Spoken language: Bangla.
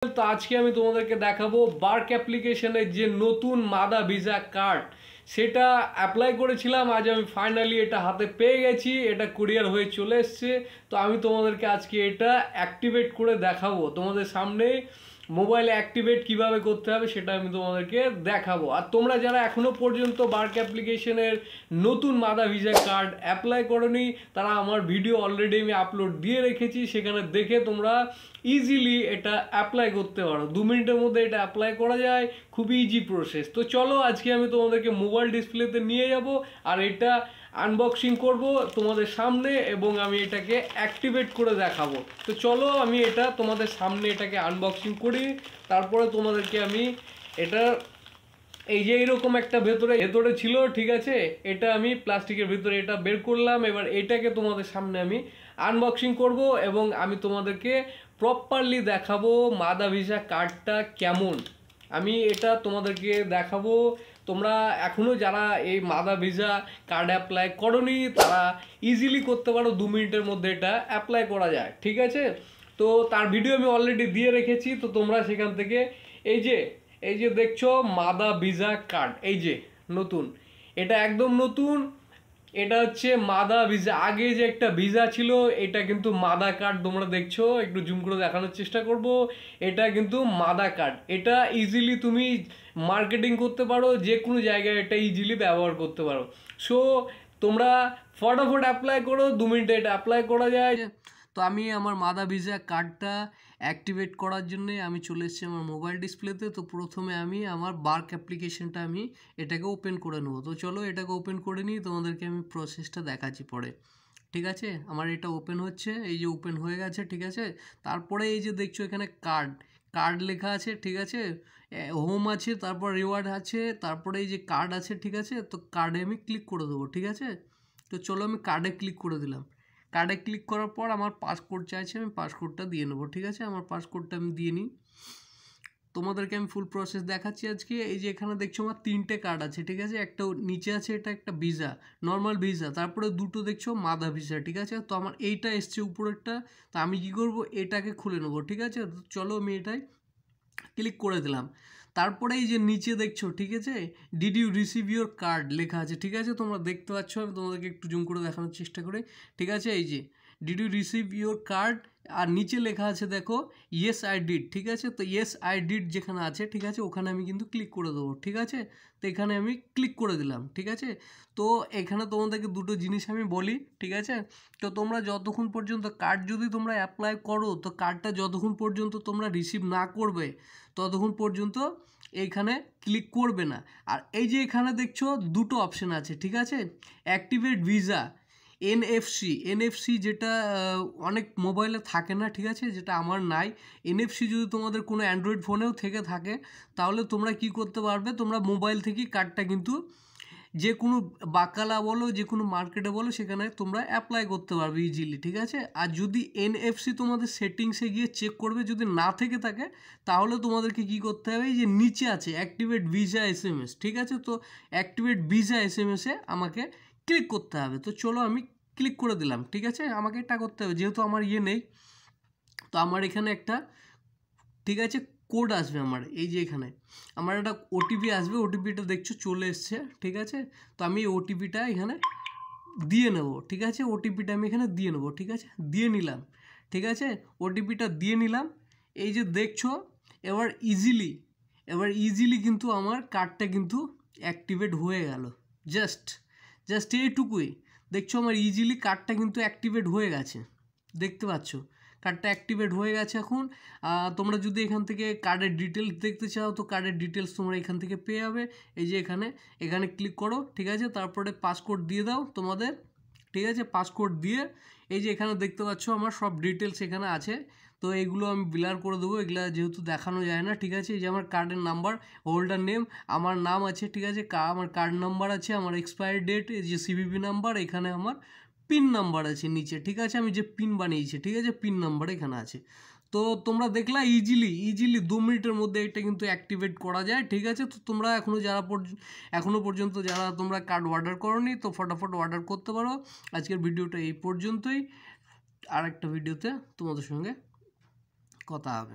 তো আজকে আমি তোমাদেরকে দেখাবো বার্ক অ্যাপ্লিকেশনের যে নতুন মাদা ভিসা কার্ড সেটা অ্যাপ্লাই করেছিলাম। আজ আমি ফাইনালি এটা হাতে পেয়ে গেছি, এটা কুরিয়ার হয়ে চলে এসছে। তো আমি তোমাদেরকে আজকে এটা অ্যাক্টিভেট করে দেখাবো, তোমাদের সামনে মোবাইলে অ্যাক্টিভেট কিভাবে করতে হবে সেটা আমি তোমাদেরকে দেখাবো। আর তোমরা যারা এখনো পর্যন্ত বার্ক অ্যাপ্লিকেশনের নতুন মাদা ভিসা কার্ড অ্যাপ্লাই করোনি তারা আমার ভিডিও অলরেডি আমি আপলোড দিয়ে রেখেছি, সেখানে দেখে তোমরা ইজিলি এটা অ্যাপ্লাই করতে পারো। 2 মিনিটের মধ্যে এটা অ্যাপ্লাই করা যায়, খুবই ইজি প্রসেস। তো চলো আজকে আমি তোমাদেরকে মোবাইল ডিসপ্লেতে নিয়ে যাব আর এটা আনবক্সিং করব তোমাদের সামনে এবং আমি এটাকে অ্যাক্টিভেট করে দেখাবো। তো চলো আমি এটা তোমাদের সামনে এটাকে আনবক্সিং করি, তারপরে তোমাদেরকে আমি এটা এই যে এইরকম একটা ভেতরে ছিল, ঠিক আছে, এটা আমি প্লাস্টিকের ভিতরে এটা বের করলাম। এবার এটাকে তোমাদের সামনে আমি আনবক্সিং করব এবং আমি তোমাদেরকে প্রপারলি দেখাবো মাদা ভিসা কার্ডটা কেমন। আমি এটা তোমাদেরকে দেখাবো। তোমরা এখনও যারা এই মাদা ভিসা কার্ড অ্যাপ্লাই করোনি তারা ইজিলি করতে পারো, 2 মিনিটের মধ্যে এটা অ্যাপ্লাই করা যায়, ঠিক আছে। তো তার ভিডিও আমি অলরেডি দিয়ে রেখেছি, তো তোমরা সেখান থেকে এই যে দেখছো মাদা ভিসা কার্ড, এই যে নতুন, এটা একদম নতুন। এটা হচ্ছে মাদা ভিসা। আগে যে একটা ভিসা ছিল এটা কিন্তু মাদা কার্ড, তোমরা দেখছো, একটু জুম করে দেখানোর চেষ্টা করব। এটা কিন্তু মাদা কার্ড, এটা ইজিলি তুমি মার্কেটিং করতে পারো, যে কোনো জায়গায় এটা ইজিলি ব্যবহার করতে পারো। সো তোমরা ফটাফট অ্যাপ্লাই করো, 2 মিনিটে এটা অ্যাপ্লাই করা যায়। তো আমি আমার মাদা ভিসা কার্ডটা অ্যাক্টিভেট করার জন্যে আমি চলে এসেছি আমার মোবাইল ডিসপ্লেতে। তো প্রথমে আমি আমার বার্ক অ্যাপ্লিকেশনটা আমি এটাকে ওপেন করে নেবো। তো চলো এটাকে ওপেন করে নিই, তোমাদেরকে আমি প্রসেসটা দেখাচ্ছি পরে, ঠিক আছে। আমার এটা ওপেন হচ্ছে, এই যে ওপেন হয়ে গেছে, ঠিক আছে। তারপরে এই যে দেখছো এখানে কার্ড লেখা আছে, ঠিক আছে, হোম আছে, তারপর রিওয়ার্ড আছে, তারপরে এই যে কার্ড আছে, ঠিক আছে। তো কার্ডে আমি ক্লিক করে দেবো, ঠিক আছে। তো চলো আমি কার্ডে ক্লিক করে দিলাম। কার্ডে ক্লিক করার পর আমার পাসকোড চাইছে, আমি পাসকোডটা দিয়ে নেবো, ঠিক আছে। আমার পাসকোডটা আমি দিয়ে নিই, তোমাদেরকে আমি ফুল প্রসেস দেখাচ্ছি আজকে। এই যে এখানে দেখছো আমার 3টে কার্ড আছে, ঠিক আছে। একটা নিচে আছে, এটা একটা ভিসা, নর্মাল ভিসা, তারপরে দুটো দেখছো মাদা ভিসা, ঠিক আছে। তো আমার এইটা এসছে উপরেরটা, তো আমি কি করব, এটাকে খুলে নেবো, ঠিক আছে। চলো আমি এটাই ক্লিক করে দিলাম। তারপরে এই যে নিচে দেখছো, ঠিক আছে, did you receive your card লেখা আছে, ঠিক আছে। তোমরা দেখতে পাচ্ছ, আমি তোমাদেরকে একটু জুম করে দেখানোর চেষ্টা করে, ঠিক আছে। এই যে did you receive your card, আর নিচে লেখা আছে দেখো ইয়েস আই ডিড, ঠিক আছে। তো ইয়েস আই ডিড যেখানে আছে, ঠিক আছে, ওখানে আমি কিন্তু ক্লিক করে দেবো, ঠিক আছে। তো এখানে আমি ক্লিক করে দিলাম, ঠিক আছে। তো এখানে তোমাদেরকে দুটো জিনিস আমি বলি, ঠিক আছে। তো তোমরা যতক্ষণ পর্যন্ত কার্ড যদি তোমরা অ্যাপ্লাই করো, তো কার্ডটা যতক্ষণ পর্যন্ত তোমরা রিসিভ না করবে ততক্ষণ পর্যন্ত এইখানে ক্লিক করবে না। আর এই যে এখানে দেখছো দুটো অপশান আছে, ঠিক আছে, অ্যাক্টিভেট ভিসা, এনএফসি যেটা অনেক মোবাইলে থাকে না, ঠিক আছে, যেটা আমার নাই। এনএফসি যদি তোমাদের কোনো অ্যান্ড্রয়েড ফোনেও থেকে থাকে তাহলে তোমরা কি করতে পারবে, তোমরা মোবাইল থেকেই কার্ডটা কিন্তু যে কোনো বাকালা বলো, যে কোনো মার্কেটে বলো, সেখানে তোমরা অ্যাপ্লাই করতে পারবে ইজিলি, ঠিক আছে। আর যদি এনএফসি তোমাদের সেটিংসে গিয়ে চেক করবে, যদি না থেকে থাকে তাহলে তোমাদেরকে কি করতে হবে, এই যে নিচে আছে অ্যাক্টিভেট ভিসা এসএমএস, ঠিক আছে। তো অ্যাক্টিভেট ভিসা এসএমএসে আমাকে ক্লিক করতে হবে। তো চলো আমি ক্লিক করে দিলাম, ঠিক আছে। আমাকে এটা করতে হবে, যেহেতু আমার ইয়ে নেই। তো আমার এখানে একটা, ঠিক আছে, কোড আসবে আমার, এই যে এখানে আমার একটা ওটিপি আসবে, ওটিপিটা দেখছো চলে এসছে, ঠিক আছে। তো আমি ওটিপিটা এখানে দিয়ে নেব, ঠিক আছে। ওটিপিটা আমি এখানে দিয়ে নেবো, ঠিক আছে, দিয়ে নিলাম, ঠিক আছে। ওটিপিটা দিয়ে নিলাম, এই যে দেখছো এবার ইজিলি কিন্তু আমার কার্ডটা কিন্তু অ্যাক্টিভেট হয়ে গেল। জাস্ট এইটুকুই, দেখছো আমার ইজিলি কার্ডটা কিন্তু অ্যাক্টিভেট হয়ে গেছে, দেখতে পাচ্ছ কার্ডটা অ্যাক্টিভেট হয়ে গেছে। এখন তোমরা যদি এখান থেকে কার্ডের ডিটেলস দেখতে চাও তো কার্ডের ডিটেলস তোমরা এখান থেকে পেয়ে যাবে। এই যে এখানে ক্লিক করো, ঠিক আছে। তারপরে পাসকোড দিয়ে দাও তোমাদের, ঠিক আছে। পাসকোড দিয়ে এই যে এখানে দেখতে পাচ্ছ আমার সব ডিটেলস এখানে আছে। তো এইগুলো আমি ব্লার করে দেবো, এগুলো যেহেতু দেখানো যায় না, ঠিক আছে। এই যে আমার কার্ডের নাম্বার, হোল্ডার নেম, আমার নাম আছে, ঠিক আছে, আমার কার্ড নাম্বার আছে, আমার এক্সপায়ারি ডেট, এই যে সিভিভি নাম্বার, এখানে আমার পিন নাম্বার আছে নিচে, ঠিক আছে, আমি যে পিন বানিয়েছি, ঠিক আছে, পিন নাম্বার এখানে আছে। তো তোমরা দেখলা ইজিলি 2 মিনিটের মধ্যে এটা কিন্তু অ্যাক্টিভেট করা যায়, ঠিক আছে। তো তোমরা এখনও পর্যন্ত যারা তোমরা কার্ড অর্ডার করোনি তো ফটাফট অর্ডার করতে পারো। আজকের ভিডিওটা এই পর্যন্তই, আর একটা ভিডিওতে তোমাদের সঙ্গে কথা হবে।